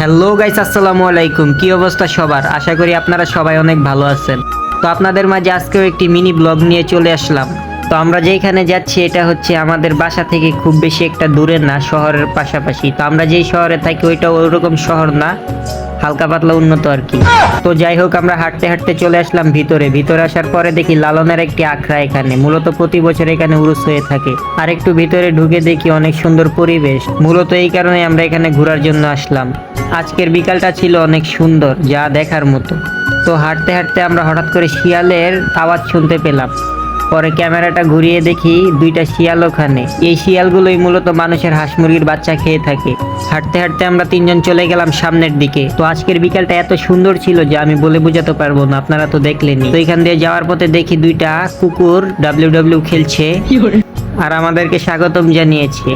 Hello guys, আসসালামু আলাইকুম। কি অবস্থা সবার? আশা করি আপনারা সবাই অনেক ভালো আছেন। তো আপনাদের মাঝে আজকেও একটি মিনি ব্লগ নিয়ে চলে আসলাম। তো আমরা যেখানে যাচ্ছি এটা হচ্ছে আমাদের বাসা থেকে খুব বেশি একটা দূরে না, শহরের পাশাপাশি। তো আমরা যেই শহরে থাকি ওইটা ওইরকম শহর না, হালকা পাতলা উন্নত আর কি। তো যাই হোক, আমরা হাঁটতে হাঁটতে চলে আসলাম ভিতরে আসার পরে দেখি লালনের একটি আখড়া এখানে, মূলত প্রতি বছর এখানে উরুস হয়ে থাকে। আর একটু ভিতরে ঢুকে দেখি অনেক সুন্দর পরিবেশ, মূলত এই কারণে আমরা এখানে ঘোরার জন্য আসলাম। আজকের বিকালটা ছিল অনেক সুন্দর, যা দেখার মতো। তো হাঁটতে হাঁটতে আমরা হঠাৎ করে শিয়ালের আওয়াজ শুনতে পেলাম। পরে ক্যামেরাটা ঘুরিয়ে দেখি দুইটা শিয়াল ওখানে। এই শিয়ালগুলোই মূলত মানুষের হাঁস মুরগির বাচ্চা খেয়ে থাকে। হাঁটতে হাঁটতে আমরা তিনজন চলে গেলাম সামনের দিকে। তো আজকের বিকালটা এত সুন্দর ছিল যে আমি বলে বোঝাতে পারবো না, আপনারা তো দেখলেনই। তো এখান দিয়ে যাওয়ার পথে দেখি দুইটা কুকুর ডাব্লিউ খেলছে আর আমাদেরকে স্বাগতম জানিয়েছে।